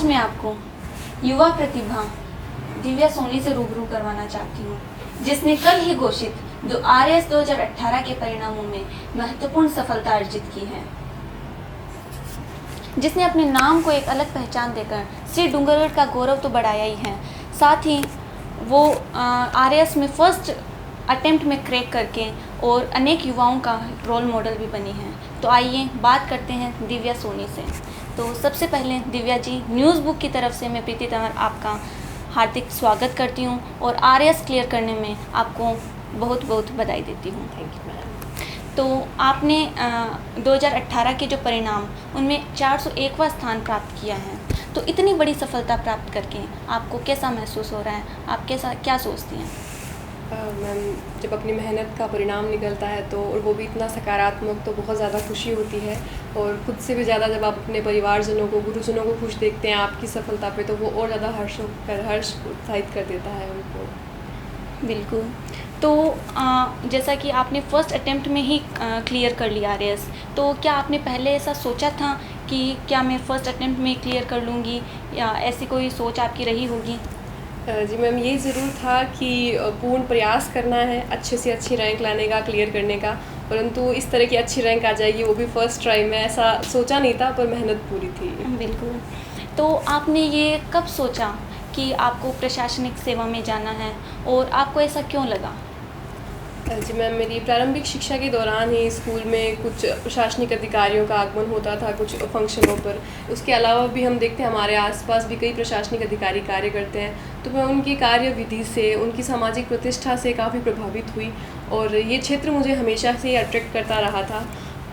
आज मैं आपको युवा प्रतिभा दिव्या सोनी से रूबरू करवाना चाहती हूँ, जिसने कल ही घोषित आरएएस 2018 के परिणामों में महत्वपूर्ण सफलता अर्जित की है, जिसने अपने नाम को एक अलग पहचान देकर श्री डूंगरगढ़ का गौरव तो बढ़ाया ही है, साथ ही वो आरएएस में फर्स्ट अटेम्प्ट में क्रैक करके और अनेक युवाओं का रोल मॉडल भी बनी है। तो आइए बात करते हैं दिव्या सोनी से। तो सबसे पहले दिव्या जी, न्यूज़ बुक की तरफ से मैं प्रीति तंवर आपका हार्दिक स्वागत करती हूँ और आरएएस क्लियर करने में आपको बहुत बहुत बधाई देती हूँ। Thank you ma'am. तो आपने 2018 के जो परिणाम उनमें 401वां स्थान प्राप्त किया है, तो इतनी बड़ी सफलता प्राप्त करके आपको कैसा महसूस हो रहा है, आप क्या सोचती हैं? मैम, जब अपनी मेहनत का परिणाम निकलता है तो और वो भी इतना सकारात्मक, तो बहुत ज़्यादा खुशी होती है। और खुद से भी ज़्यादा जब आप अपने परिवारजनों को, गुरुजनों को खुश देखते हैं आपकी सफलता पे, तो वो और ज़्यादा हर्ष उत्साहित कर देता है उनको। बिल्कुल। तो जैसा कि आपने फर्स्ट अटेम्प्ट में ही क्लियर कर लिया आरएएस, तो क्या आपने पहले ऐसा सोचा था कि क्या मैं फ़र्स्ट अटेम्प्ट में क्लियर कर लूँगी, या ऐसी कोई सोच आपकी रही होगी? जी मैम, ये ज़रूर था कि पूर्ण प्रयास करना है अच्छे से अच्छी रैंक लाने का, क्लियर करने का, परंतु इस तरह की अच्छी रैंक आ जाएगी वो भी फर्स्ट ट्राई में, ऐसा सोचा नहीं था, पर मेहनत पूरी थी। बिल्कुल। तो आपने ये कब सोचा कि आपको प्रशासनिक सेवा में जाना है, और आपको ऐसा क्यों लगा? जी मैम, मेरी प्रारंभिक शिक्षा के दौरान ही स्कूल में कुछ प्रशासनिक अधिकारियों का आगमन होता था कुछ फंक्शनों पर। उसके अलावा भी हम देखते हैं हमारे आसपास भी कई प्रशासनिक अधिकारी कार्य करते हैं, तो मैं उनकी कार्य विधि से, उनकी सामाजिक प्रतिष्ठा से काफ़ी प्रभावित हुई, और ये क्षेत्र मुझे हमेशा से अट्रैक्ट करता रहा था,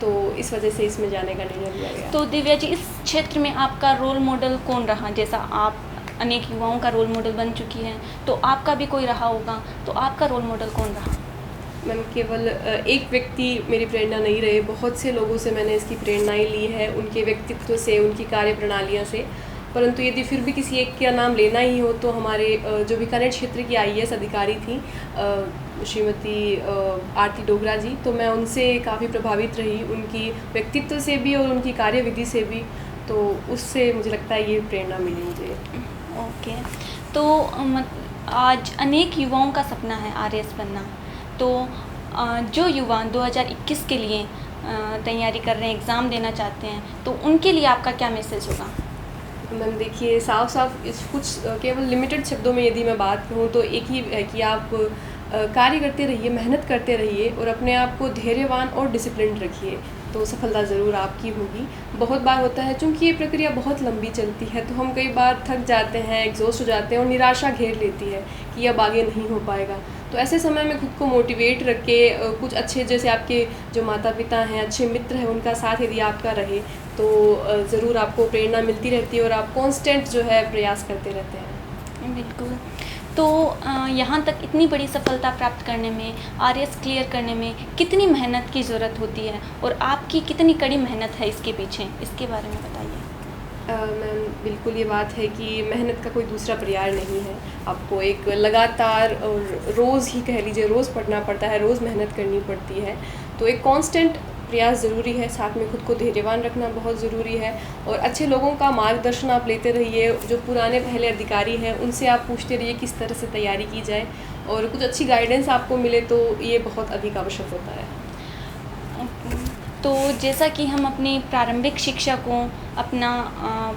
तो इस वजह से इसमें जाने का निर्णय लिया गया। तो दिव्या जी, इस क्षेत्र में आपका रोल मॉडल कौन रहा? जैसा आप अनेक युवाओं का रोल मॉडल बन चुकी हैं, तो आपका भी कोई रहा होगा, तो आपका रोल मॉडल कौन रहा? मैम, केवल एक व्यक्ति मेरी प्रेरणा नहीं रहे, बहुत से लोगों से मैंने इसकी प्रेरणाएं ली है, उनके व्यक्तित्व से, उनकी कार्य प्रणालियों से। परंतु यदि फिर भी किसी एक का नाम लेना ही हो तो हमारे जो बीकानेर क्षेत्र की आईएएस अधिकारी थी श्रीमती आरती डोगरा जी, तो मैं उनसे काफ़ी प्रभावित रही, उनकी व्यक्तित्व से भी और उनकी कार्यविधि से भी, तो उससे मुझे लगता है ये प्रेरणा मिली मुझे। ओके। तो आज अनेक युवाओं का सपना है आरएएस बनना, तो जो युवा 2021 के लिए तैयारी कर रहे हैं, एग्ज़ाम देना चाहते हैं, तो उनके लिए आपका क्या मैसेज होगा? मैम देखिए, साफ इस कुछ केवल लिमिटेड शब्दों में यदि मैं बात कहूँ तो एक ही है कि आप कार्य करते रहिए, मेहनत करते रहिए और अपने आप को धैर्यवान और डिसिप्लिन्ड रखिए, तो सफलता ज़रूर आपकी होगी। बहुत बार होता है, चूँकि ये प्रक्रिया बहुत लंबी चलती है, तो हम कई बार थक जाते हैं, एग्जॉस्ट हो जाते हैं और निराशा घेर लेती है कि अब आगे नहीं हो पाएगा। तो ऐसे समय में खुद को मोटिवेट रख के कुछ अच्छे, जैसे आपके जो माता पिता हैं, अच्छे मित्र हैं, उनका साथ यदि आपका रहे तो ज़रूर आपको प्रेरणा मिलती रहती है और आप कांस्टेंट जो है प्रयास करते रहते हैं। बिल्कुल। तो यहाँ तक इतनी बड़ी सफलता प्राप्त करने में, आरएएस क्लियर करने में कितनी मेहनत की ज़रूरत होती है, और आपकी कितनी कड़ी मेहनत है इसके पीछे, इसके बारे में बताइए। मैम बिल्कुल, ये बात है कि मेहनत का कोई दूसरा पर्याय नहीं है। आपको एक लगातार और रोज़ ही कह लीजिए, रोज़ पढ़ना पड़ता है, रोज़ मेहनत करनी पड़ती है, तो एक कांस्टेंट प्रयास ज़रूरी है, साथ में खुद को धैर्यवान रखना बहुत ज़रूरी है, और अच्छे लोगों का मार्गदर्शन आप लेते रहिए, जो पुराने पहले अधिकारी हैं उनसे आप पूछते रहिए किस तरह से तैयारी की जाए, और कुछ अच्छी गाइडेंस आपको मिले तो ये बहुत अधिक आवश्यक होता है। तो जैसा कि हम अपनी प्रारंभिक शिक्षा को अपना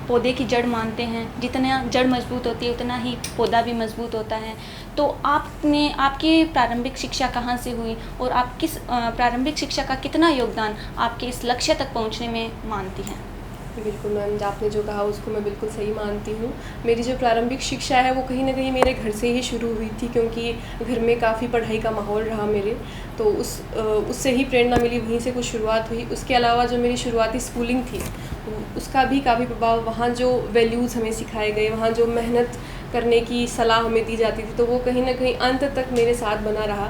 पौधे की जड़ मानते हैं, जितना जड़ मजबूत होती है उतना ही पौधा भी मजबूत होता है, तो आपकी प्रारंभिक शिक्षा कहाँ से हुई, और आप किस प्रारंभिक शिक्षा का कितना योगदान आपके इस लक्ष्य तक पहुँचने में मानती हैं? बिल्कुल मैम, आपने जो कहा उसको मैं बिल्कुल सही मानती हूँ। मेरी जो प्रारंभिक शिक्षा है वो कहीं न कहीं मेरे घर से ही शुरू हुई थी, क्योंकि घर में काफ़ी पढ़ाई का माहौल रहा मेरे, तो उससे ही प्रेरणा मिली, वहीं से कुछ शुरुआत हुई। उसके अलावा जो मेरी शुरुआती स्कूलिंग थी उसका भी काफ़ी प्रभाव, वहाँ जो वैल्यूज़ हमें सिखाए गए, वहाँ जो मेहनत करने की सलाह हमें दी जाती थी, तो वो कहीं न कहीं अंत तक मेरे साथ बना रहा,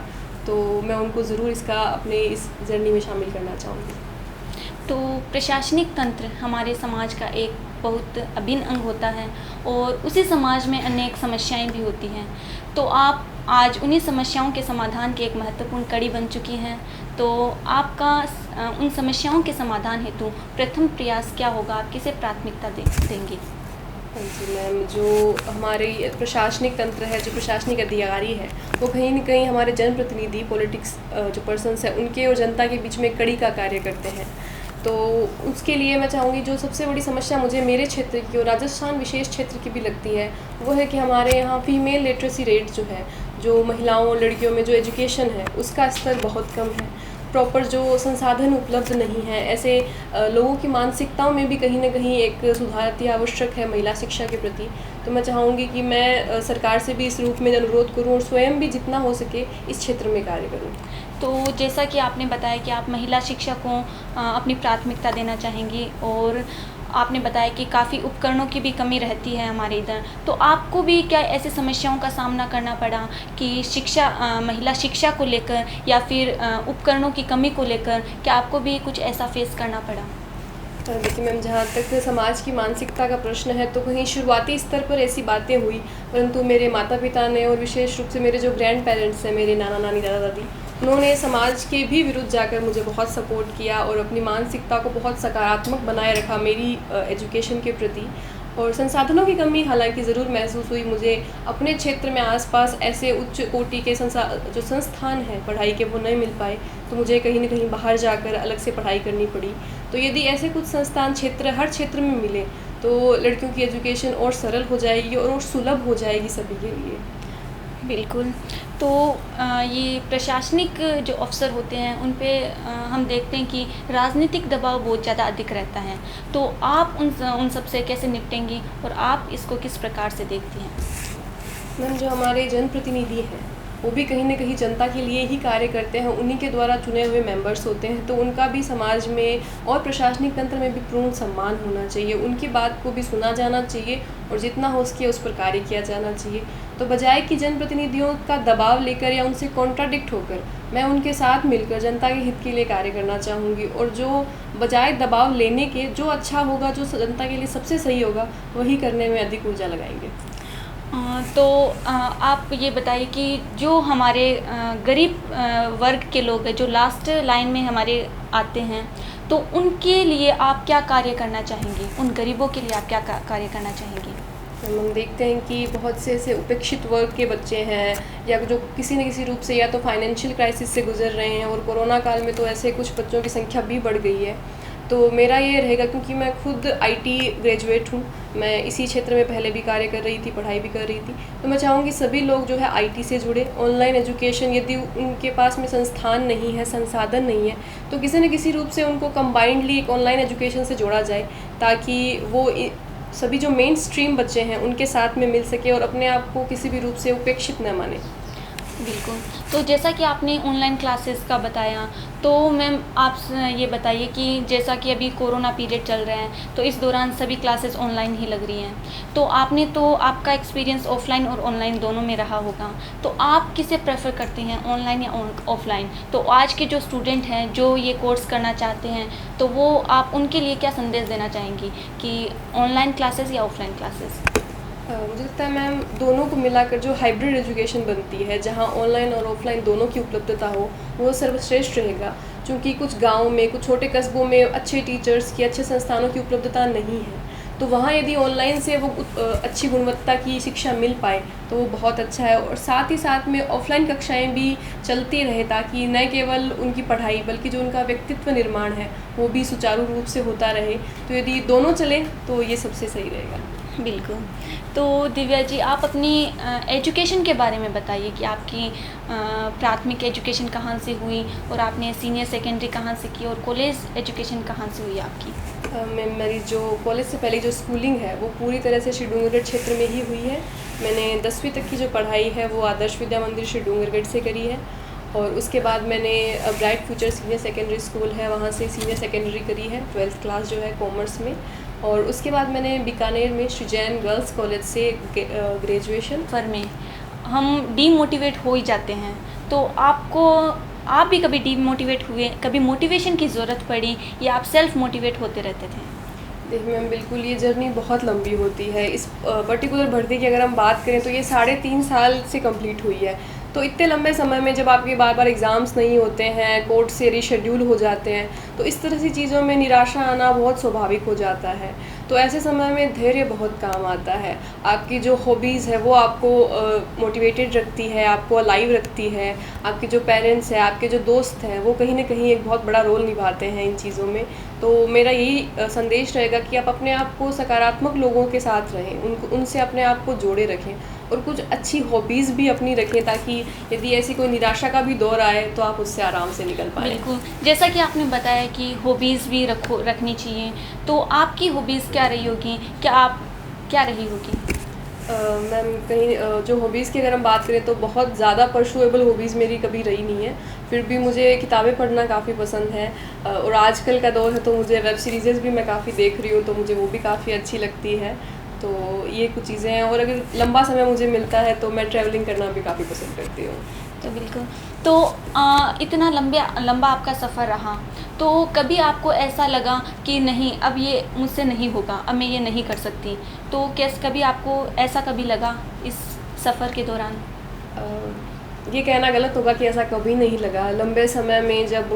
तो मैं उनको ज़रूर इसका अपने इस जर्नी में शामिल करना चाहूँगी। तो प्रशासनिक तंत्र हमारे समाज का एक बहुत अभिन्न अंग होता है, और उसी समाज में अनेक समस्याएं भी होती हैं, तो आप आज उन्हीं समस्याओं के समाधान की एक महत्वपूर्ण कड़ी बन चुकी हैं, तो आपका उन समस्याओं के समाधान हेतु प्रथम प्रयास क्या होगा, आप किसे प्राथमिकता देंगी? हाँ जी मैम, जो हमारी प्रशासनिक तंत्र है, जो प्रशासनिक अधिकारी है, वो कहीं न कहीं हमारे जनप्रतिनिधि पॉलिटिक्स जो पर्सन्स हैं उनके और जनता के बीच में कड़ी का कार्य करते हैं। तो उसके लिए मैं चाहूँगी, जो सबसे बड़ी समस्या मुझे मेरे क्षेत्र की और राजस्थान विशेष क्षेत्र की भी लगती है, वो है कि हमारे यहाँ फ़ीमेल लिटरेसी रेट जो है, जो महिलाओं और लड़कियों में जो एजुकेशन है उसका स्तर बहुत कम है। प्रॉपर जो संसाधन उपलब्ध नहीं है, ऐसे लोगों की मानसिकताओं में भी कहीं न कहीं एक सुधार अति आवश्यक है महिला शिक्षा के प्रति। तो मैं चाहूँगी कि मैं सरकार से भी इस रूप में अनुरोध करूँ और स्वयं भी जितना हो सके इस क्षेत्र में कार्य करूँ। तो जैसा कि आपने बताया कि आप महिला शिक्षा को अपनी प्राथमिकता देना चाहेंगी, और आपने बताया कि काफ़ी उपकरणों की भी कमी रहती है हमारे इधर, तो आपको भी क्या ऐसी समस्याओं का सामना करना पड़ा कि महिला शिक्षा को लेकर या फिर उपकरणों की कमी को लेकर, क्या आपको भी कुछ ऐसा फेस करना पड़ा? देखिए मैम, जहाँ तक समाज की मानसिकता का प्रश्न है, तो कहीं शुरुआती स्तर पर ऐसी बातें हुई, परंतु मेरे माता पिता ने और विशेष रूप से मेरे जो ग्रैंड पेरेंट्स हैं, मेरे नाना नानी दादा दादी, उन्होंने समाज के भी विरुद्ध जाकर मुझे बहुत सपोर्ट किया और अपनी मानसिकता को बहुत सकारात्मक बनाए रखा मेरी एजुकेशन के प्रति। और संसाधनों की कमी हालांकि ज़रूर महसूस हुई मुझे। अपने क्षेत्र में आसपास ऐसे उच्च कोटि के जो संस्थान हैं पढ़ाई के, वो नहीं मिल पाए, तो मुझे कहीं न कहीं बाहर जाकर अलग से पढ़ाई करनी पड़ी। तो यदि ऐसे कुछ संस्थान हर क्षेत्र में मिले, तो लड़कियों की एजुकेशन और सरल हो जाएगी और सुलभ हो जाएगी सभी के लिए। बिल्कुल। तो ये प्रशासनिक जो अफ़सर होते हैं उन पे हम देखते हैं कि राजनीतिक दबाव बहुत ज़्यादा अधिक रहता है, तो आप उन सब से कैसे निपटेंगी और आप इसको किस प्रकार से देखती हैं? मैम, जो हमारे जनप्रतिनिधि हैं वो भी कहीं न कहीं जनता के लिए ही कार्य करते हैं, उन्हीं के द्वारा चुने हुए मेंबर्स होते हैं, तो उनका भी समाज में और प्रशासनिक तंत्र में भी पूर्ण सम्मान होना चाहिए। उनकी बात को भी सुना जाना चाहिए और जितना हो सके उस पर कार्य किया जाना चाहिए। तो बजाय कि जनप्रतिनिधियों का दबाव लेकर या उनसे कॉन्ट्राडिक्ट होकर, मैं उनके साथ मिलकर जनता के हित के लिए कार्य करना चाहूँगी, और जो बजाय दबाव लेने के जो अच्छा होगा, जो जनता के लिए सबसे सही होगा, वही करने में अधिक ऊर्जा लगाएंगे। तो आप ये बताइए कि जो हमारे गरीब वर्ग के लोग हैं, जो लास्ट लाइन में हमारे आते हैं, तो उनके लिए आप क्या कार्य करना चाहेंगी? उन गरीबों के लिए आप क्या कार्य करना चाहेंगी? हम देखते हैं कि बहुत से ऐसे उपेक्षित वर्ग के बच्चे हैं, या जो किसी न किसी रूप से या तो फाइनेंशियल क्राइसिस से गुजर रहे हैं, और कोरोना काल में तो ऐसे कुछ बच्चों की संख्या भी बढ़ गई है। तो मेरा ये रहेगा, क्योंकि मैं खुद आईटी ग्रेजुएट हूँ, मैं इसी क्षेत्र में पहले भी कार्य कर रही थी, पढ़ाई भी कर रही थी, तो मैं चाहूँगी सभी लोग जो है आईटी से जुड़े। ऑनलाइन एजुकेशन, यदि उनके पास में संस्थान नहीं है, संसाधन नहीं है, तो किसी न किसी रूप से उनको कंबाइंडली एक ऑनलाइन एजुकेशन से जोड़ा जाए, ताकि वो सभी जो मेन स्ट्रीम बच्चे हैं उनके साथ में मिल सके और अपने आप को किसी भी रूप से उपेक्षित न माने। बिल्कुल। तो जैसा कि आपने ऑनलाइन क्लासेस का बताया, तो मैम आप ये बताइए कि जैसा कि अभी कोरोना पीरियड चल रहा है, तो इस दौरान सभी क्लासेस ऑनलाइन ही लग रही हैं, तो आपका एक्सपीरियंस ऑफलाइन और ऑनलाइन दोनों में रहा होगा, तो आप किसे प्रेफर करते हैं, ऑनलाइन या ऑफलाइन? तो आज के जो स्टूडेंट हैं जो ये कोर्स करना चाहते हैं, तो वो आप उनके लिए क्या संदेश देना चाहेंगी कि ऑनलाइन क्लासेस या ऑफलाइन क्लासेस? मुझे लगता है मैम, दोनों को मिलाकर जो हाइब्रिड एजुकेशन बनती है, जहाँ ऑनलाइन और ऑफलाइन दोनों की उपलब्धता हो, वो सर्वश्रेष्ठ रहेगा। क्योंकि कुछ गाँव में, कुछ छोटे कस्बों में अच्छे टीचर्स की, अच्छे संस्थानों की उपलब्धता नहीं है, तो वहाँ यदि ऑनलाइन से वो अच्छी गुणवत्ता की शिक्षा मिल पाए तो वो बहुत अच्छा है। और साथ ही साथ में ऑफलाइन कक्षाएँ भी चलती रहे, ताकि न केवल उनकी पढ़ाई बल्कि जो उनका व्यक्तित्व निर्माण है वो भी सुचारू रूप से होता रहे। तो यदि दोनों चले तो ये सबसे सही रहेगा। बिल्कुल। तो दिव्या जी, आप अपनी एजुकेशन के बारे में बताइए कि आपकी प्राथमिक एजुकेशन कहाँ से हुई, और आपने सीनियर सेकेंडरी कहाँ से की, और कॉलेज एजुकेशन कहाँ से हुई आपकी? मेरी जो कॉलेज से पहले जो स्कूलिंग है वो पूरी तरह से श्री डूंगरगढ़ क्षेत्र में ही हुई है। मैंने 10वीं तक की जो पढ़ाई है वो आदर्श विद्या मंदिर श्री डूंगरगढ़ से करी है, और उसके बाद मैंने bright future senior secondary school है, वहाँ से सीनियर सेकेंडरी करी है, 12th क्लास जो है कॉमर्स में। और उसके बाद मैंने बीकानेर में श्री जैन गर्ल्स कॉलेज से ग्रेजुएशन। पर में हम डीमोटिवेट हो ही जाते हैं, तो आप भी कभी डीमोटिवेट हुए, कभी मोटिवेशन की ज़रूरत पड़ी, या आप सेल्फ मोटिवेट होते रहते थे? देखिए मैम, बिल्कुल ये जर्नी बहुत लंबी होती है। इस पर्टिकुलर भर्ती की अगर हम बात करें तो ये 3.5 साल से कंप्लीट हुई है। तो इतने लंबे समय में जब आपके बार-बार एग्ज़ाम्स नहीं होते हैं, कोर्ट से रीशेड्यूल हो जाते हैं, तो इस तरह की चीज़ों में निराशा आना बहुत स्वाभाविक हो जाता है। तो ऐसे समय में धैर्य बहुत काम आता है। आपकी जो हॉबीज़ है वो आपको मोटिवेटेड रखती है, आपको अलाइव रखती है। आपके जो पेरेंट्स हैं, आपके जो दोस्त हैं, वो कहीं न कहीं एक बहुत बड़ा रोल निभाते हैं इन चीज़ों में। तो मेरा यही संदेश रहेगा कि आप अपने आप को सकारात्मक लोगों के साथ रहें, उनसे अपने आप को जोड़े रखें और कुछ अच्छी हॉबीज़ भी अपनी रखें, ताकि यदि ऐसी कोई निराशा का भी दौर आए तो आप उससे आराम से निकल पाएँ। बिल्कुल, जैसा कि आपने बताया कि हॉबीज़ भी रखनी चाहिए, तो आपकी हॉबीज़ क्या रही होगी? क्या रही होगी? मैम कहीं जो हॉबीज़ की अगर हम बात करें तो बहुत ज़्यादा परसुएबल हॉबीज़ मेरी कभी रही नहीं है। फिर भी मुझे किताबें पढ़ना काफ़ी पसंद है, और आजकल का दौर है तो मुझे वेब सीरीज़ेज़ भी मैं काफ़ी देख रही हूँ, तो मुझे वो भी काफ़ी अच्छी लगती है। तो ये कुछ चीज़ें हैं, और अगर लंबा समय मुझे मिलता है तो मैं ट्रैवलिंग करना भी काफ़ी पसंद करती हूँ। तो बिल्कुल, तो इतना लंबा आपका सफ़र रहा, तो कभी आपको ऐसा लगा कि नहीं, अब ये मुझसे नहीं होगा, अब मैं ये नहीं कर सकती, तो कभी आपको ऐसा कभी लगा इस सफ़र के दौरान? ये कहना गलत होगा कि ऐसा कभी नहीं लगा। लंबे समय में जब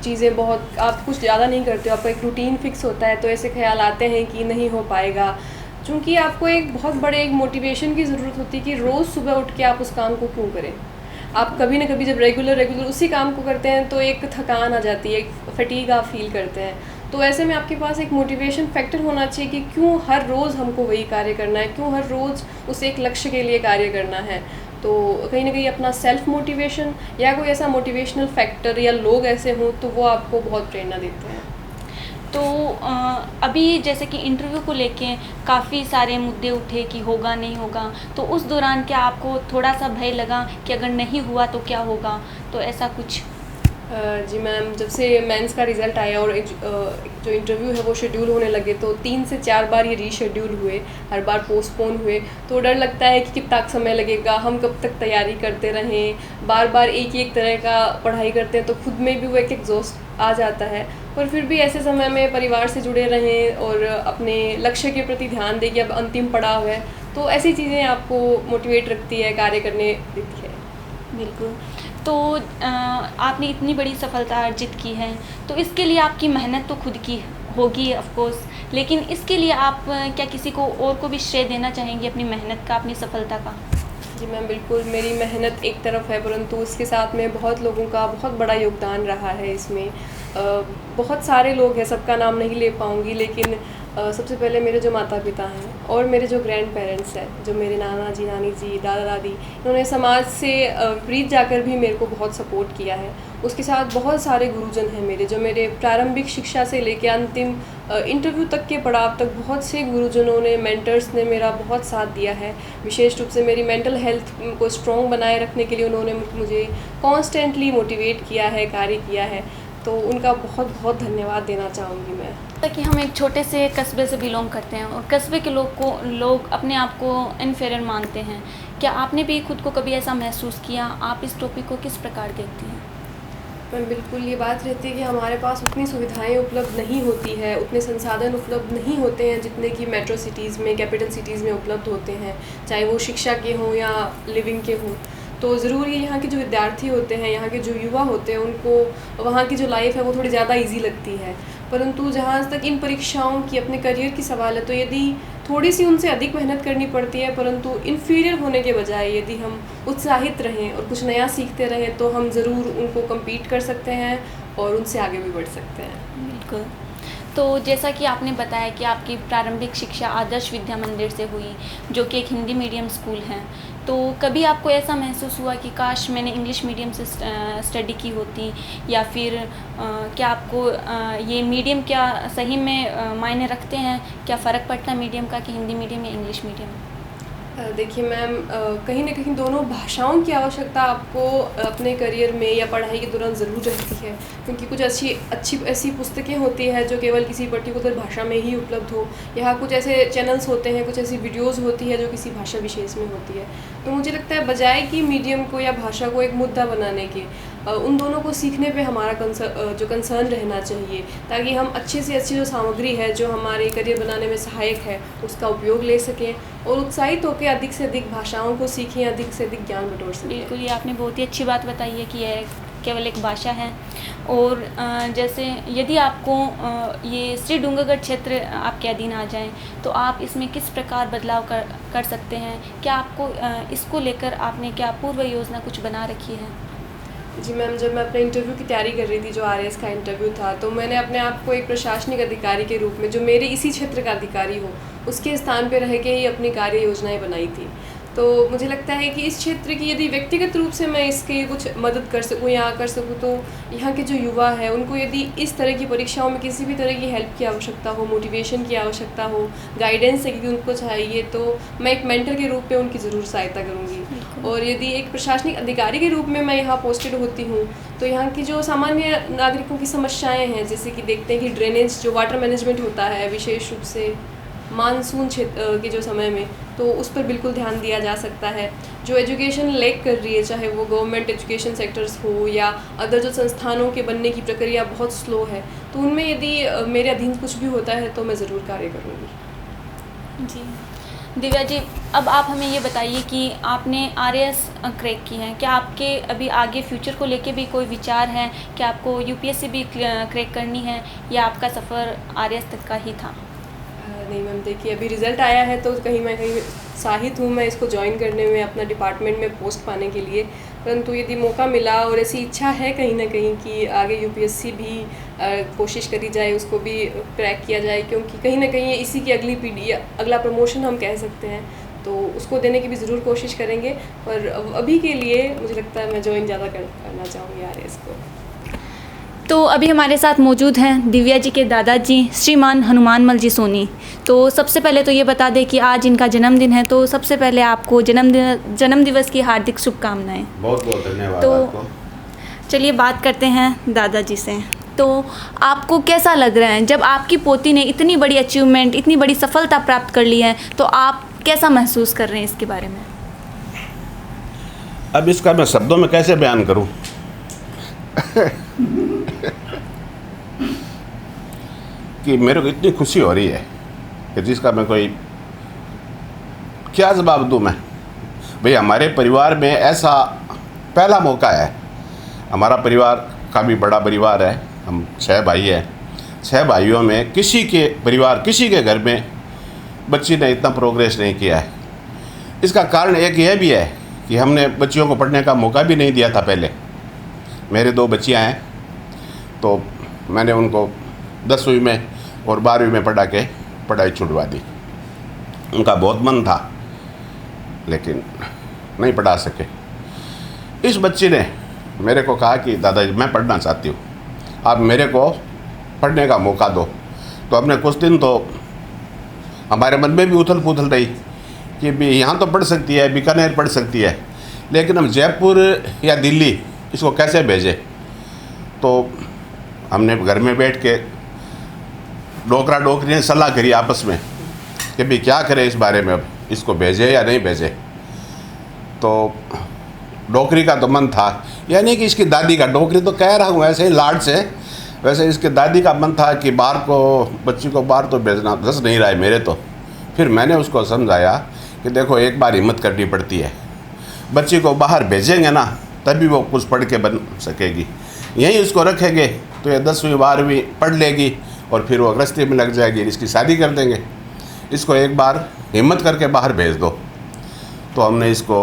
चीज़ें बहुत आप कुछ ज़्यादा नहीं करते हो, आपका एक रूटीन फ़िक्स होता है, तो ऐसे ख़्याल आते हैं कि नहीं हो पाएगा। चूँकि आपको एक बहुत बड़े एक मोटिवेशन की ज़रूरत होती है कि रोज़ सुबह उठ के आप उस काम को क्यों करें। आप कभी न कभी जब रेगुलर उसी काम को करते हैं तो एक थकान आ जाती है, एक फटीग आप फ़ील करते हैं। तो ऐसे में आपके पास एक मोटिवेशन फैक्टर होना चाहिए कि क्यों हर रोज़ हमको वही कार्य करना है, क्यों हर रोज़ उस एक लक्ष्य के लिए कार्य करना है। तो कहीं न कहीं अपना सेल्फ मोटिवेशन या कोई ऐसा मोटिवेशनल फैक्टर या लोग ऐसे हों तो वो आपको बहुत प्रेरणा देते हैं। तो अभी जैसे कि इंटरव्यू को लेके काफ़ी सारे मुद्दे उठे कि होगा नहीं होगा, तो उस दौरान क्या आपको थोड़ा-सा भय लगा कि अगर नहीं हुआ तो क्या होगा? तो ऐसा कुछ? जी मैम, जब से मेंस का रिज़ल्ट आया और जो इंटरव्यू है वो शेड्यूल होने लगे, तो 3 से 4 बार ये रीशेड्यूल हुए, हर बार पोस्टपोन हुए, तो डर लगता है कि कितना समय लगेगा, हम कब तक तैयारी करते रहें, बार-बार एक ही एक तरह का पढ़ाई करते हैं तो खुद में भी वो एक एग्ज़ॉस्ट आ जाता है। पर फिर भी ऐसे समय में परिवार से जुड़े रहें और अपने लक्ष्य के प्रति ध्यान दें कि अब अंतिम पड़ाव है, तो ऐसी चीज़ें आपको मोटिवेट रखती है, कार्य करने देती है। बिल्कुल। तो आपने इतनी बड़ी सफलता अर्जित की है, तो इसके लिए आपकी मेहनत तो खुद की होगी ऑफ़ कोर्स, लेकिन इसके लिए आप क्या किसी को और को भी श्रेय देना चाहेंगी अपनी मेहनत का, अपनी सफलता का? जी मैम, बिल्कुल मेरी मेहनत एक तरफ है, परंतु उसके साथ में बहुत लोगों का बहुत बड़ा योगदान रहा है इसमें। बहुत सारे लोग हैं, सबका नाम नहीं ले पाऊँगी, लेकिन सबसे पहले मेरे जो माता-पिता हैं और मेरे जो ग्रैंड पेरेंट्स हैं, जो मेरे नाना जी, नानी जी, दादा-दादी, इन्होंने समाज से विपरीत जाकर भी मेरे को बहुत सपोर्ट किया है। उसके साथ बहुत सारे गुरुजन हैं मेरे, जो मेरे प्रारंभिक शिक्षा से लेके अंतिम इंटरव्यू तक के पड़ाव तक बहुत से गुरुजनों ने, मेंटर्स ने मेरा बहुत साथ दिया है। विशेष रूप से मेरी मेंटल हेल्थ को स्ट्रॉन्ग बनाए रखने के लिए उन्होंने मुझे कॉन्स्टेंटली मोटिवेट किया है, कार्य किया है। तो उनका बहुत-बहुत धन्यवाद देना चाहूँगी मैं। कि हम एक छोटे से कस्बे से बिलॉन्ग करते हैं और कस्बे के लोग अपने आप को इन्फीरियर मानते हैं। क्या आपने भी खुद को कभी ऐसा महसूस किया? आप इस टॉपिक को किस प्रकार देखती हैं? मैम बिल्कुल, ये बात रहती है कि हमारे पास उतनी सुविधाएं उपलब्ध नहीं होती है, उतने संसाधन उपलब्ध नहीं होते हैं जितने कि मेट्रो सिटीज़ में, कैपिटल सिटीज़ में उपलब्ध होते हैं, चाहे वो शिक्षा के हों या लिविंग के हों। तो ज़रूर ये यहाँ के जो विद्यार्थी होते हैं, यहाँ के जो युवा होते हैं, उनको वहाँ की जो लाइफ़ है वो थोड़ी ज़्यादा ईज़ी लगती है। परंतु जहाँ तक इन परीक्षाओं की, अपने करियर की सवाल है, तो यदि थोड़ी सी उनसे अधिक मेहनत करनी पड़ती है, परंतु इन्फीरियर होने के बजाय यदि हम उत्साहित रहें और कुछ नया सीखते रहें, तो हम ज़रूर उनको कम्पीट कर सकते हैं और उनसे आगे भी बढ़ सकते हैं। बिल्कुल। तो जैसा कि आपने बताया कि आपकी प्रारंभिक शिक्षा आदर्श विद्या मंदिर से हुई, जो कि एक हिंदी मीडियम स्कूल है। तो कभी आपको ऐसा महसूस हुआ कि काश मैंने इंग्लिश मीडियम से स्टडी की होती, या फिर क्या आपको ये मीडियम क्या सही में मायने रखते हैं? क्या फ़र्क पड़ता है मीडियम का कि हिंदी मीडियम या इंग्लिश मीडियम? देखिए मैम, कहीं न कहीं दोनों भाषाओं की आवश्यकता आपको अपने करियर में या पढ़ाई के दौरान ज़रूर रहती है, क्योंकि कुछ अच्छी ऐसी पुस्तकें होती हैं जो केवल किसी पर्टिकुलर भाषा में ही उपलब्ध हो। यहाँ कुछ ऐसे चैनल्स होते हैं, कुछ ऐसी वीडियोज़ होती है जो किसी भाषा विशेष में होती है। तो मुझे लगता है बजाय कि मीडियम को या भाषा को एक मुद्दा बनाने के, उन दोनों को सीखने पे हमारा जो कंसर्न रहना चाहिए, ताकि हम अच्छे से अच्छी जो सामग्री है जो हमारे करियर बनाने में सहायक है उसका उपयोग ले सकें और उत्साहित होकर अधिक से अधिक भाषाओं को सीखें, अधिक से अधिक ज्ञान बटोर सकें। बिल्कुल, ये आपने बहुत ही अच्छी बात बताई है कि यह केवल एक भाषा है। और जैसे यदि आपको ये श्री डूंगरगढ़ क्षेत्र आपके अधीन आ जाए तो आप इसमें किस प्रकार बदलाव कर सकते हैं? क्या आपको इसको लेकर आपने क्या पूर्व योजना कुछ बना रखी है? जी मैम, जब मैं अपने इंटरव्यू की तैयारी कर रही थी, जो आरएएस का इंटरव्यू था, तो मैंने अपने आप को एक प्रशासनिक अधिकारी के रूप में, जो मेरे इसी क्षेत्र का अधिकारी हो, उसके स्थान पर रह के ही अपनी कार्य योजनाएँ बनाई थी। तो मुझे लगता है कि इस क्षेत्र की यदि व्यक्तिगत रूप से मैं इसके कुछ मदद कर सकूँ, यहाँ कर सकूँ, तो यहाँ के जो युवा हैं उनको यदि इस तरह की परीक्षाओं में किसी भी तरह की हेल्प की आवश्यकता हो, मोटिवेशन की आवश्यकता हो, गाइडेंस यदि उनको चाहिए, तो मैं एक मेंटर के रूप में उनकी ज़रूर सहायता करूँगी। और यदि एक प्रशासनिक अधिकारी के रूप में मैं यहाँ पोस्टेड होती हूँ तो यहाँ की जो सामान्य नागरिकों की समस्याएँ हैं, जैसे कि देखते हैं कि ड्रेनेज, जो वाटर मैनेजमेंट होता है विशेष रूप से मानसून क्षेत्र के जो समय में, तो उस पर बिल्कुल ध्यान दिया जा सकता है। जो एजुकेशन लैक कर रही है, चाहे वो गवर्नमेंट एजुकेशन सेक्टर्स हो या अदर जो संस्थानों के बनने की प्रक्रिया बहुत स्लो है, तो उनमें यदि मेरे अधीन कुछ भी होता है तो मैं ज़रूर कार्य करूँगी। जी दिव्या जी, अब आप हमें ये बताइए कि आपने आरएएस क्रैक की है, क्या आपके अभी आगे फ्यूचर को लेके भी कोई विचार है कि आपको यूपीएससी भी क्रैक करनी है या आपका सफ़र आरएएस तक का ही था? नहीं मैम, देखिए अभी रिज़ल्ट आया है तो कहीं मैं कहीं उत्साहित हूँ मैं इसको ज्वाइन करने में, अपना डिपार्टमेंट में पोस्ट पाने के लिए। परंतु यदि मौका मिला और ऐसी इच्छा है कहीं ना कहीं कि आगे यूपीएससी भी कोशिश करी जाए, उसको भी क्रैक किया जाए, क्योंकि कहीं ना कहीं इसी की अगली पीढ़ी या अगला प्रमोशन हम कह सकते हैं, तो उसको देने की भी ज़रूर कोशिश करेंगे। पर अभी के लिए मुझे लगता है मैं ज्वाइन ज़्यादा करना चाहूँगी आरएएस को। तो अभी हमारे साथ मौजूद हैं दिव्या जी के दादाजी श्रीमान हनुमानमल जी सोनी। तो सबसे पहले तो ये बता दें कि आज इनका जन्मदिन है, तो सबसे पहले आपको जन्म दिवस की हार्दिक शुभकामनाएं। बहुत बहुत धन्यवाद। तो आपको चलिए बात करते हैं दादाजी से। तो आपको कैसा लग रहा है जब आपकी पोती ने इतनी बड़ी अचीवमेंट, इतनी बड़ी सफलता प्राप्त कर ली है, तो आप कैसा महसूस कर रहे हैं इसके बारे में? अब इसका मैं शब्दों में कैसे बयान करूं? कि मेरे को इतनी खुशी हो रही है कि जिसका मैं कोई क्या जवाब दूं मैं। भाई हमारे परिवार में ऐसा पहला मौका है। हमारा परिवार काफ़ी बड़ा परिवार है, हम 6 भाई हैं। 6 भाइयों में किसी के घर में बच्ची ने इतना प्रोग्रेस नहीं किया है। इसका कारण एक यह भी है कि हमने बच्चियों को पढ़ने का मौका भी नहीं दिया था। पहले मेरे 2 बच्चियां हैं, तो मैंने उनको 10वीं में और 12वीं में पढ़ा के पढ़ाई छुड़वा दी। उनका बहुत मन था लेकिन नहीं पढ़ा सके। इस बच्ची ने मेरे को कहा कि दादाजी मैं पढ़ना चाहती हूँ, आप मेरे को पढ़ने का मौका दो। तो हमने कुछ दिन तो हमारे मन में भी उथल पुथल रही कि भी यहाँ तो पढ़ सकती है, बीकानेर पढ़ सकती है, लेकिन हम जयपुर या दिल्ली इसको कैसे भेजें। तो हमने घर में बैठ के डोकरा डोकरी ने सलाह करी आपस में कि भाई क्या करें इस बारे में, अब इसको भेजे या नहीं भेजे। तो डोकरी का तो मन था, यानी कि इसकी दादी का, डोकरी तो कह रहा हूँ ऐसे ही लाड से, वैसे इसके दादी का मन था कि बाहर को बच्ची को बाहर तो भेजना धस नहीं रहा है मेरे तो। फिर मैंने उसको समझाया कि देखो एक बार हिम्मत करनी पड़ती है, बच्ची को बाहर भेजेंगे ना तभी वो कुछ पढ़ के बन सकेगी। यहीं उसको रखेंगे तो ये 10वीं 12वीं पढ़ लेगी और फिर वो गृहस्थी में लग जाएगी, इसकी शादी कर देंगे। इसको एक बार हिम्मत करके बाहर भेज दो। तो हमने इसको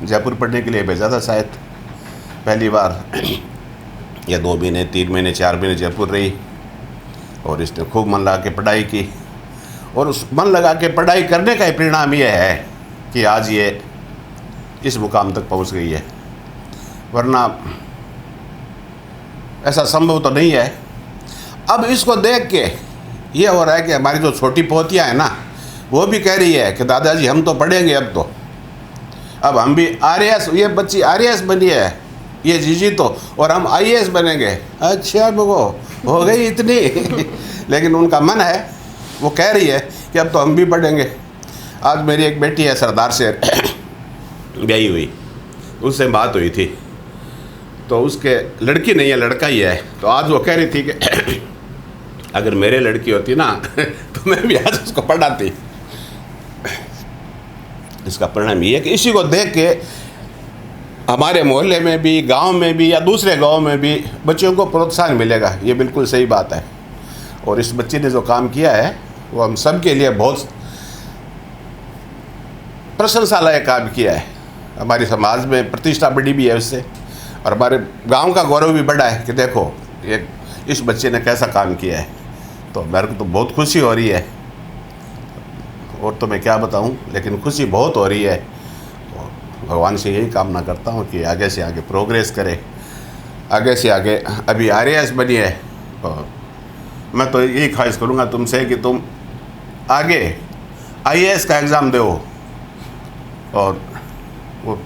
जयपुर पढ़ने के लिए भेजा था। शायद पहली बार या 2 महीने 3 महीने 4 महीने जयपुर रही और इसने खूब मन लगा के पढ़ाई की। और उस मन लगा के पढ़ाई करने का ही परिणाम ये है कि आज ये इस मुकाम तक पहुंच गई है, वरना ऐसा संभव तो नहीं है। अब इसको देख के ये हो रहा है कि हमारी जो छोटी पोतियाँ हैं ना, वो भी कह रही है कि दादाजी हम तो पढ़ेंगे अब हम भी आरएएस, ये बच्ची आरएएस बनी है, ये जीजी तो, और हम आईएएस बनेंगे। अच्छा वो हो गई इतनी लेकिन उनका मन है, वो कह रही है कि अब तो हम भी पढ़ेंगे। आज मेरी एक बेटी है सरदार से ब्याही हुई, उससे बात हुई थी तो उसके लड़की नहीं है, लड़का ही है। तो आज वो कह रही थी कि अगर मेरे लड़की होती ना तो मैं भी आज उसको पढ़ाती। इसका परिणाम ये है कि इसी को देख के हमारे मोहल्ले में भी, गांव में भी या दूसरे गांव में भी बच्चों को प्रोत्साहन मिलेगा। ये बिल्कुल सही बात है। और इस बच्चे ने जो काम किया है वो हम सब के लिए बहुत प्रशंसा लायक काम किया है। हमारे समाज में प्रतिष्ठा बढ़ी भी है उससे, और हमारे गांव का गौरव भी बढ़ा है कि देखो ये इस बच्चे ने कैसा काम किया है। तो मेरे को तो बहुत खुशी हो रही है, और तो मैं क्या बताऊं, लेकिन खुशी बहुत हो रही है। और भगवान से यही कामना करता हूं कि आगे से आगे प्रोग्रेस करे, आगे से आगे। अभी RAS बनी है, और मैं तो यही ख्वाहिश करूंगा तुमसे कि तुम आगे IAS का एग्ज़ाम दो। और वो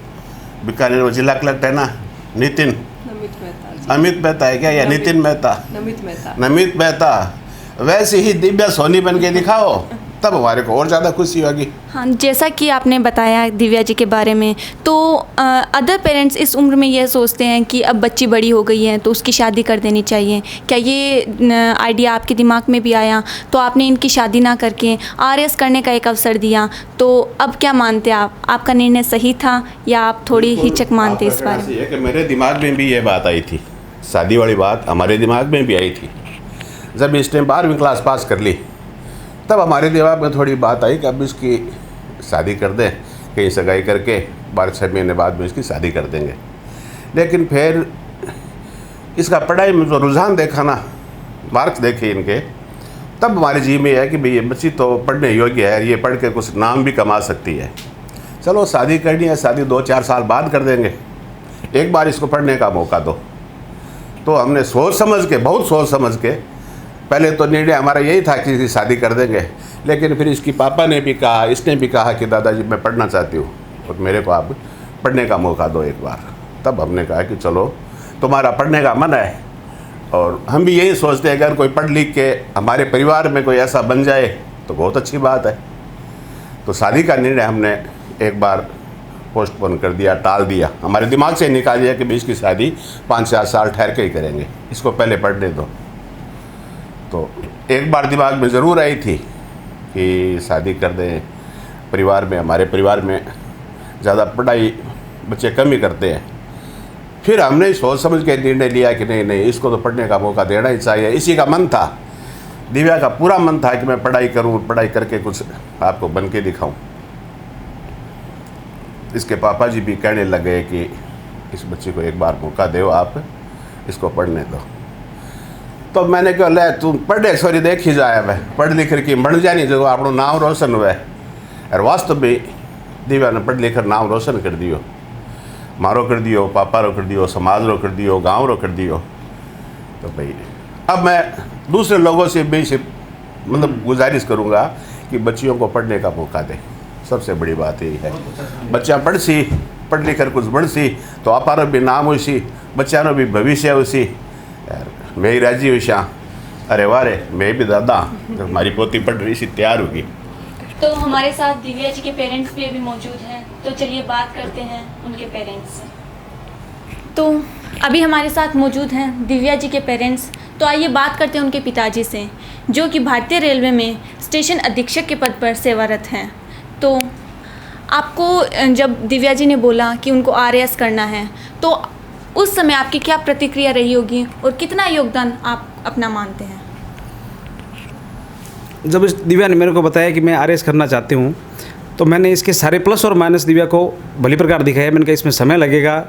बीकानेर वो जिला कलेक्टर है ना, नितिन अमित मेहता है क्या, या नितिन मेहता, नमित मेहता, वैसे ही दिव्या सोनी बन के दिखाओ, तब हमारे को और ज़्यादा खुशी होगी। हाँ, जैसा कि आपने बताया दिव्या जी के बारे में, तो अदर पेरेंट्स इस उम्र में यह सोचते हैं कि अब बच्ची बड़ी हो गई है तो उसकी शादी कर देनी चाहिए। क्या ये आइडिया आपके दिमाग में भी आया तो आपने इनकी शादी ना करके RAS करने का एक अवसर दिया? तो अब क्या मानते आप, आपका निर्णय सही था या आप थोड़ी हिचक मानते इस बारे में? कि मेरे दिमाग में भी ये बात आई थी, शादी वाली बात हमारे दिमाग में भी आई थी। जब इसने 12वीं क्लास पास कर ली तब हमारे दिमाग में थोड़ी बात आई कि अब इसकी शादी कर दें, कहीं सगाई करके 12-6 महीने बाद में इसकी शादी कर देंगे। लेकिन फिर इसका पढ़ाई में जो रुझान देखा ना, मार्क्स देखे इनके, तब हमारे जी में है कि भाई ये बच्ची तो पढ़ने योग्य है, ये पढ़ के कुछ नाम भी कमा सकती है। चलो शादी करनी है, शादी 2-4 साल बाद कर देंगे, एक बार इसको पढ़ने का मौका दो। तो हमने सोच समझ के, बहुत सोच समझ के, पहले तो निर्णय हमारा यही था कि इसकी शादी कर देंगे। लेकिन फिर इसकी पापा ने भी कहा, इसने भी कहा कि दादाजी मैं पढ़ना चाहती हूँ और मेरे को आप पढ़ने का मौका दो एक बार। तब हमने कहा कि चलो तुम्हारा पढ़ने का मन है, और हम भी यही सोचते हैं अगर कोई पढ़ लिख के हमारे परिवार में कोई ऐसा बन जाए तो बहुत अच्छी बात है। तो शादी का निर्णय हमने एक बार पोस्टपोन कर दिया, टाल दिया, हमारे दिमाग से निकाल दिया कि भाई इसकी शादी 5-4 साल ठहर के ही करेंगे, इसको पहले पढ़ने दो। तो एक बार दिमाग में ज़रूर आई थी कि शादी कर दें। परिवार में, हमारे परिवार में ज़्यादा पढ़ाई बच्चे कम ही करते हैं। फिर हमने सोच समझ के निर्णय लिया कि नहीं नहीं, इसको तो पढ़ने का मौका देना ही चाहिए। इसी का मन था, दिव्या का पूरा मन था कि मैं पढ़ाई करूं, पढ़ाई करके कुछ आपको बन के दिखाऊं। इसके पापा जी भी कहने लगे कि इस बच्चे को एक बार मौका दो, आप इसको पढ़ने दो। तो मैंने कहा ले तू पढ़े सॉरी देख ही जाए, वह पढ़ लिख की बन जानी जो अपना नाम रोशन हुआ। और वास्तव में दिव्या ने पढ़ लिख कर नाम रोशन कर दियो, मारो कर दियो, पापा रो कर दियो, समाज रो कर दियो, गाँव रो कर दियो। तो भाई अब मैं दूसरे लोगों से भी मतलब गुजारिश करूँगा कि बच्चियों को पढ़ने का मौका दें। सबसे बड़ी बात यही है, बच्चा पढ़ सी, पढ़ लिख कर कुछ बढ़ सी तो अपारो भी नाम हो सी, बच्चा भी भविष्य हो सी। मैं ही राजी हुई शाह, अरे वाह रे मैं भी दादा, जब हमारी पोती पढ़ रही सी तैयार होगी। तो हमारे साथ दिव्या जी के पेरेंट्स भी अभी मौजूद हैं, तो चलिए बात करते हैं उनके पेरेंट्स से। तो अभी हमारे साथ मौजूद हैं दिव्या जी के पेरेंट्स, तो आइए बात करते हैं उनके पिताजी से, जो कि भारतीय रेलवे में स्टेशन अधीक्षक के पद पर सेवारत हैं। तो आपको जब दिव्या जी ने बोला कि उनको RAS करना है तो उस समय आपकी क्या प्रतिक्रिया रही होगी और कितना योगदान आप अपना मानते हैं? जब इस दिव्या ने मेरे को बताया कि मैं RAS करना चाहती हूँ तो मैंने इसके सारे प्लस और माइनस दिव्या को भली प्रकार दिखाया। मैंने कहा इसमें समय लगेगा,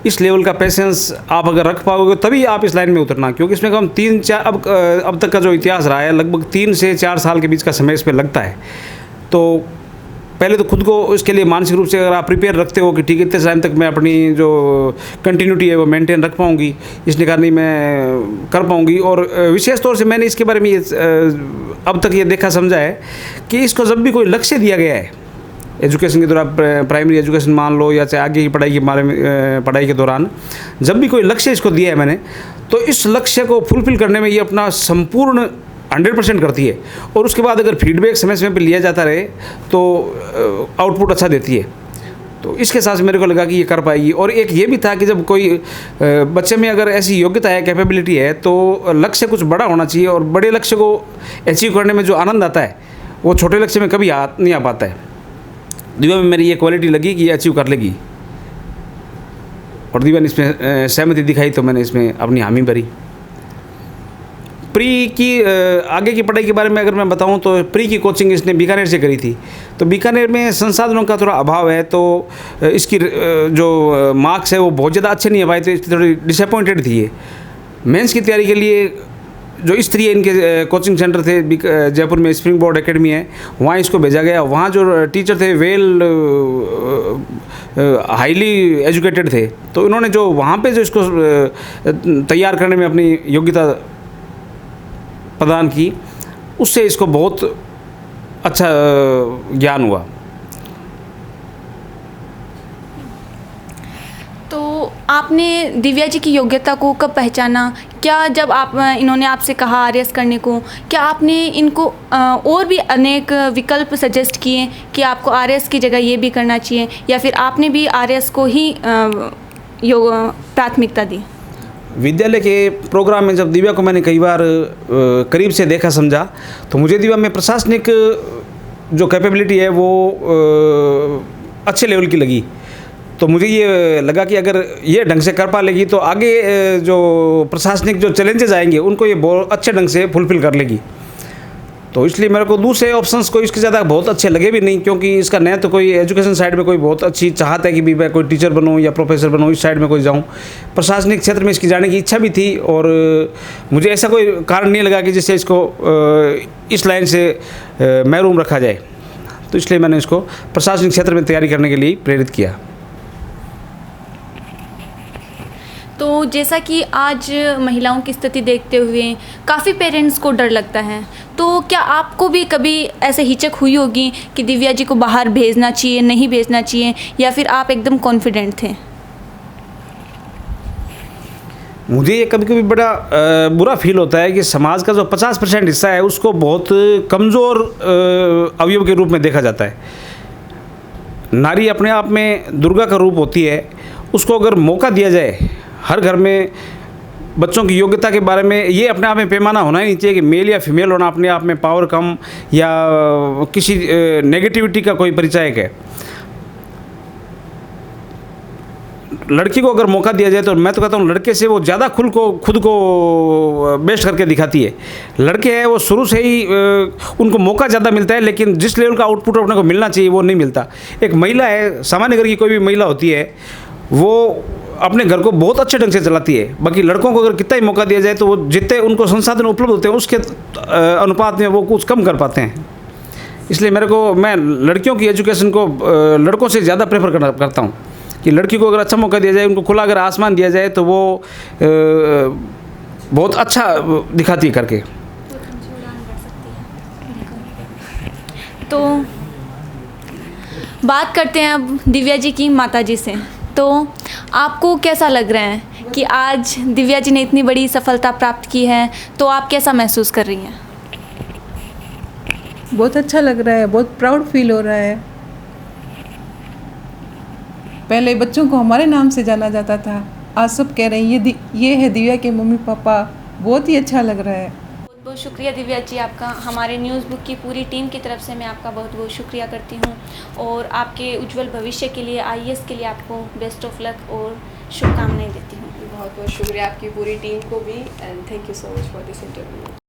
इस लेवल का पेशेंस आप अगर रख पाओगे तभी आप इस लाइन में उतरना, क्योंकि इसमें कम 3-4 अब तक का जो इतिहास रहा है लगभग 3 से 4 साल के बीच का समय इस पर लगता है। तो पहले तो खुद को इसके लिए मानसिक रूप से अगर आप प्रिपेयर रखते हो कि ठीक है इतने टाइम तक मैं अपनी जो कंटिन्यूटी है वो मेंटेन रख पाऊँगी, इसने कारण नहीं मैं कर पाऊँगी। और विशेष तौर से मैंने इसके बारे में ये अब तक ये देखा समझा है कि इसको जब भी कोई लक्ष्य दिया गया है एजुकेशन के दौरान, प्राइमरी एजुकेशन मान लो या चाहे आगे की पढ़ाई के बारे में पढ़ाई के दौरान जब भी कोई लक्ष्य इसको दिया है मैंने, तो इस लक्ष्य को फुलफिल करने में ये अपना संपूर्ण 100% करती है। और उसके बाद अगर फीडबैक समय समय पर लिया जाता रहे तो आउटपुट अच्छा देती है। तो इसके साथ मेरे को लगा कि ये कर पाएगी। और एक ये भी था कि जब कोई बच्चे में अगर ऐसी योग्यता है, कैपेबिलिटी है, तो लक्ष्य कुछ बड़ा होना चाहिए, और बड़े लक्ष्य को अचीव करने में जो आनंद आता है वो छोटे लक्ष्य में कभी नहीं आ पाता है। दिव्या में मेरी ये क्वालिटी लगी कि ये अचीव कर लेगी, और दिव्या ने इसमें सहमति दिखाई, तो मैंने इसमें अपनी हामी भरी। प्री की आगे की पढ़ाई के बारे में अगर मैं बताऊं तो प्री की कोचिंग इसने बीकानेर से करी थी। तो बीकानेर में संसाधनों का थोड़ा अभाव है, तो इसकी जो मार्क्स है वो बहुत ज़्यादा अच्छे नहीं आ पाए, तो इसकी थोड़ी डिसअपॉइंटेड थी ये। मेंस की तैयारी के लिए जो स्त्री इनके कोचिंग सेंटर थे जयपुर में, स्प्रिंग बोर्ड एकेडमी है, वहाँ इसको भेजा गया। वहाँ जो टीचर थे वेल हाईली एजुकेटेड थे, तो इन्होंने जो वहाँ पे जो इसको तैयार करने में अपनी योग्यता प्रदान की, उससे इसको बहुत अच्छा ज्ञान हुआ। तो आपने दिव्या जी की योग्यता को कब पहचाना? क्या जब इन्होंने आपसे कहा आरएस करने को, क्या आपने इनको और भी अनेक विकल्प सजेस्ट किए कि आपको आरएस की जगह ये भी करना चाहिए, या फिर आपने भी आरएस को ही प्राथमिकता दी? विद्यालय के प्रोग्राम में जब दिव्या को मैंने कई बार करीब से देखा समझा, तो मुझे दिव्या में प्रशासनिक जो कैपेबिलिटी है वो अच्छे लेवल की लगी। तो मुझे ये लगा कि अगर ये ढंग से कर पा लेगी तो आगे जो प्रशासनिक जो चैलेंजेस आएंगे उनको ये बहुत अच्छे ढंग से फुलफिल कर लेगी। तो इसलिए मेरे को दूसरे ऑप्शंस को इसके ज़्यादा बहुत अच्छे लगे भी नहीं, क्योंकि इसका न तो कोई एजुकेशन साइड में कोई बहुत अच्छी चाहत है कि भी मैं कोई टीचर बनूं या प्रोफेसर बनूं, इस साइड में कोई जाऊं। प्रशासनिक क्षेत्र में इसकी जाने की इच्छा भी थी, और मुझे ऐसा कोई कारण नहीं लगा कि जिससे इसको इस लाइन से महरूम रखा जाए। तो इसलिए मैंने इसको प्रशासनिक क्षेत्र में तैयारी करने के लिए प्रेरित किया। तो जैसा कि आज महिलाओं की स्थिति देखते हुए काफ़ी पेरेंट्स को डर लगता है, तो क्या आपको भी कभी ऐसे हिचक हुई होगी कि दिव्या जी को बाहर भेजना चाहिए, नहीं भेजना चाहिए, या फिर आप एकदम कॉन्फिडेंट थे? मुझे ये कभी कभी बड़ा बुरा फील होता है कि समाज का जो 50% हिस्सा है उसको बहुत कमज़ोर अवयव के रूप में देखा जाता है। नारी अपने आप में दुर्गा का रूप होती है, उसको अगर मौका दिया जाए, हर घर में बच्चों की योग्यता के बारे में ये अपने आप में पैमाना होना ही नहीं चाहिए कि मेल या फीमेल होना अपने आप में पावर कम या किसी नेगेटिविटी का कोई परिचायक है। लड़की को अगर मौका दिया जाए तो मैं तो कहता हूँ लड़के से वो ज़्यादा खुद को बेस्ट करके दिखाती है। लड़के हैं वो शुरू से ही उनको मौका ज़्यादा मिलता है, लेकिन जिस लेवल का आउटपुट अपने को मिलना चाहिए वो नहीं मिलता। एक महिला है, सामान्य घर की कोई भी महिला होती है, वो अपने घर को बहुत अच्छे ढंग से चलाती है। बाकी लड़कों को अगर कितना ही मौका दिया जाए तो वो जितने उनको संसाधन उपलब्ध होते हैं उसके अनुपात में वो कुछ कम कर पाते हैं। इसलिए मैं लड़कियों की एजुकेशन को लड़कों से ज़्यादा प्रेफर करता हूँ कि लड़की को अगर अच्छा मौका दिया जाए, उनको खुला अगर आसमान दिया जाए तो वो बहुत अच्छा दिखाती है करके। तो बात करते हैं अब दिव्या जी की माताजी से। तो आपको कैसा लग रहा है कि आज दिव्या जी ने इतनी बड़ी सफलता प्राप्त की है, तो आप कैसा महसूस कर रही हैं? बहुत अच्छा लग रहा है, बहुत प्राउड फील हो रहा है। पहले बच्चों को हमारे नाम से जाना जाता था, आज सब कह रहे हैं ये है दिव्या के मम्मी पापा। बहुत ही अच्छा लग रहा है। बहुत बहुत शुक्रिया दिव्या जी आपका। हमारे न्यूज़ बुक की पूरी टीम की तरफ से मैं आपका बहुत बहुत शुक्रिया करती हूँ, और आपके उज्जवल भविष्य के लिए, IAS के लिए आपको बेस्ट ऑफ लक और शुभकामनाएं देती हूँ। बहुत बहुत शुक्रिया आपकी पूरी टीम को भी, and thank you so much for this interview.